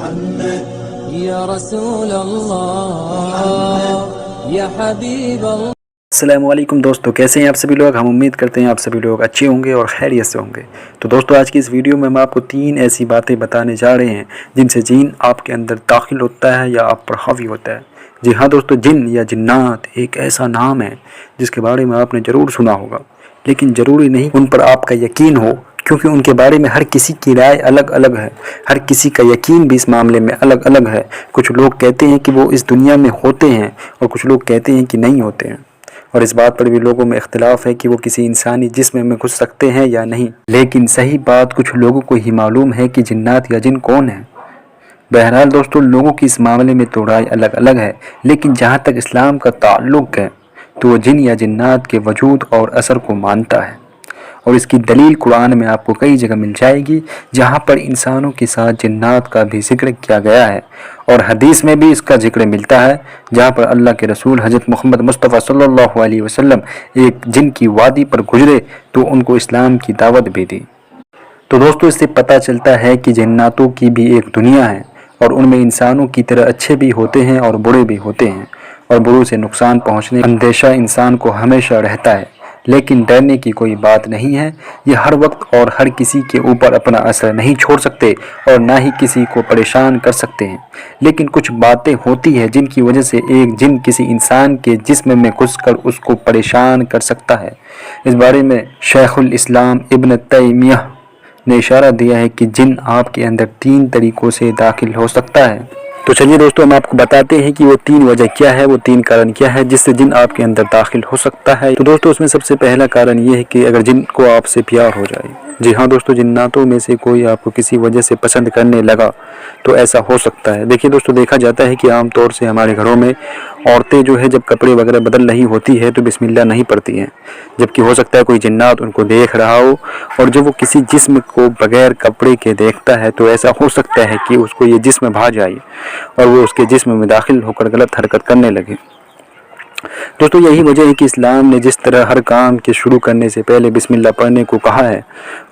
या रसूल अल्लाह या हबीब अल्लाह। अस्सलामुअलैकुम दोस्तों, कैसे हैं आप सभी लोग। हम उम्मीद करते हैं आप सभी लोग अच्छे होंगे और खैरियत से होंगे। तो दोस्तों, आज की इस वीडियो में हम आपको 3 ऐसी बातें बताने जा रहे हैं जिनसे जिन आपके अंदर दाखिल होता है या आप पर हावी होता है। जी हाँ दोस्तों, जिन या जिन्नात एक ऐसा नाम है जिसके बारे में आपने ज़रूर सुना होगा, लेकिन ज़रूरी नहीं उन पर आपका यकीन हो, क्योंकि उनके बारे में हर किसी की राय अलग अलग है। हर किसी का यकीन भी इस मामले में अलग अलग है। कुछ लोग कहते हैं कि वो इस दुनिया में होते हैं और कुछ लोग कहते हैं कि नहीं होते हैं, और इस बात पर भी लोगों में इख्तिलाफ है कि वो किसी इंसानी जिस्म में घुस सकते हैं या नहीं। लेकिन सही बात कुछ लोगों को ही मालूम है कि जिन्नात या जिन कौन है। बहरहाल दोस्तों, लोगों की इस मामले में तो राय अलग अलग है, लेकिन जहाँ तक इस्लाम का ताल्लुक़ है तो वो जिन या जिन्नात के वजूद और असर को मानता है। और इसकी दलील कुरान में आपको कई जगह मिल जाएगी, जहाँ पर इंसानों के साथ जिन्नात का भी जिक्र किया गया है, और हदीस में भी इसका जिक्र मिलता है, जहाँ पर अल्लाह के रसूल हज़रत मोहम्मद मुस्तफ़ा सल्लल्लाहु अलैहि वसल्लम एक जिन की वादी पर गुजरे तो उनको इस्लाम की दावत भी दी। तो दोस्तों, इससे पता चलता है कि जिन्नातों की भी एक दुनिया है, और उनमें इंसानों की तरह अच्छे भी होते हैं और बुरे भी होते हैं, और बुरों से नुकसान पहुँचने का अंदेशा इंसान को हमेशा रहता है। लेकिन डरने की कोई बात नहीं है। ये हर वक्त और हर किसी के ऊपर अपना असर नहीं छोड़ सकते और ना ही किसी को परेशान कर सकते हैं। लेकिन कुछ बातें होती हैं जिनकी वजह से एक जिन किसी इंसान के जिस्म में घुसकर उसको परेशान कर सकता है। इस बारे में शेखुल इस्लाम इब्न तैमियह ने इशारा दिया है कि जिन आपके अंदर 3 तरीक़ों से दाखिल हो सकता है। तो चलिए दोस्तों, हम आपको बताते हैं कि वो 3 वजह क्या है, वो 3 कारण क्या है जिससे जिन आपके अंदर दाखिल हो सकता है। तो दोस्तों, उसमें सबसे पहला कारण ये है कि अगर जिन को आपसे प्यार हो जाए। जी हाँ दोस्तों, जिन्नातों में से कोई आपको किसी वजह से पसंद करने लगा तो ऐसा हो सकता है। देखिए दोस्तों, देखा जाता है कि आम तौर से हमारे घरों में औरतें जो है जब कपड़े वगैरह बदल रही होती है तो बिस्मिल्लाह नहीं पढ़ती हैं, जबकि हो सकता है कोई जिन्नात उनको देख रहा हो, और जब वो किसी जिस्म को बगैर कपड़े के देखता है तो ऐसा हो सकता है कि उसको ये जिस्म भा जाए और वो उसके जिस्म में दाखिल होकर गलत हरकत करने लगे। दोस्तों, यही वजह है कि इस्लाम ने जिस तरह हर काम के शुरू करने से पहले बिस्मिल्लाह पढ़ने को कहा है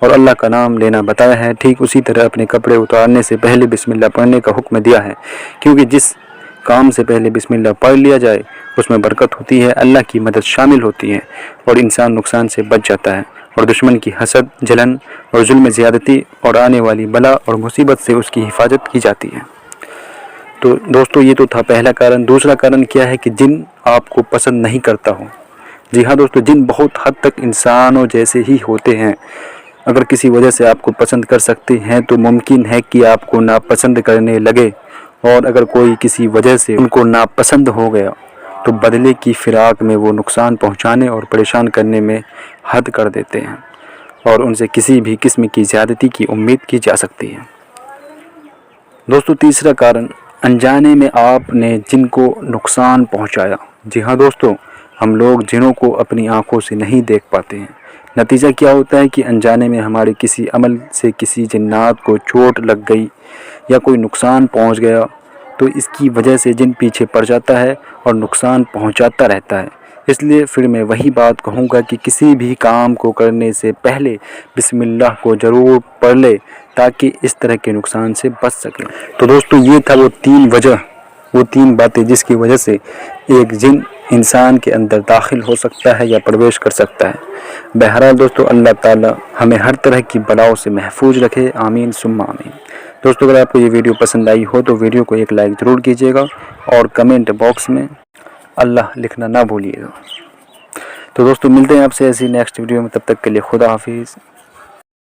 और अल्लाह का नाम लेना बताया है, ठीक उसी तरह अपने कपड़े उतारने से पहले बिस्मिल्लाह पढ़ने का हुक्म दिया है, क्योंकि जिस काम से पहले बिस्मिल्लाह पढ़ लिया जाए उसमें बरकत होती है, अल्लाह की मदद शामिल होती है और इंसान नुकसान से बच जाता है, और दुश्मन की हसद, जलन और जुल्म ज़्यादती और आने वाली बला और मुसीबत से उसकी हिफाजत की जाती है। तो दोस्तों, ये तो था पहला कारण। दूसरा कारण क्या है कि जिन आपको पसंद नहीं करता हो। जी हाँ दोस्तों, जिन बहुत हद तक इंसानों जैसे ही होते हैं। अगर किसी वजह से आपको पसंद कर सकते हैं तो मुमकिन है कि आपको नापसंद करने लगे, और अगर कोई किसी वजह से उनको नापसंद हो गया तो बदले की फिराक में वो नुकसान पहुंचाने और परेशान करने में हद कर देते हैं, और उनसे किसी भी किस्म की ज़्यादती की उम्मीद की जा सकती है। दोस्तों, तीसरा कारण, अनजाने में आपने जिनको नुकसान पहुंचाया। जी हाँ दोस्तों, हम लोग जिनों को अपनी आंखों से नहीं देख पाते हैं। नतीजा क्या होता है कि अनजाने में हमारे किसी अमल से किसी जिन्नात को चोट लग गई या कोई नुकसान पहुंच गया, तो इसकी वजह से जिन पीछे पड़ जाता है और नुकसान पहुंचाता रहता है। इसलिए फिर मैं वही बात कहूँगा कि किसी भी काम को करने से पहले बिस्मिल्लाह को ज़रूर पढ़ ले, ताकि इस तरह के नुकसान से बच सके। तो दोस्तों, ये था वो 3 बातें जिसकी वजह से एक जिन इंसान के अंदर दाखिल हो सकता है या प्रवेश कर सकता है। बहरहाल दोस्तों, अल्लाह ताला हमें हर तरह की बलाओं से महफूज रखे, आमीन सुम्मा आमीन। दोस्तों, अगर आपको ये वीडियो पसंद आई हो तो वीडियो को एक लाइक ज़रूर कीजिएगा और कमेंट बॉक्स में अल्लाह लिखना ना भूलिएगा। तो दोस्तों, मिलते हैं आपसे ऐसी नेक्स्ट वीडियो में, तब तक के लिए खुदा हाफिज़।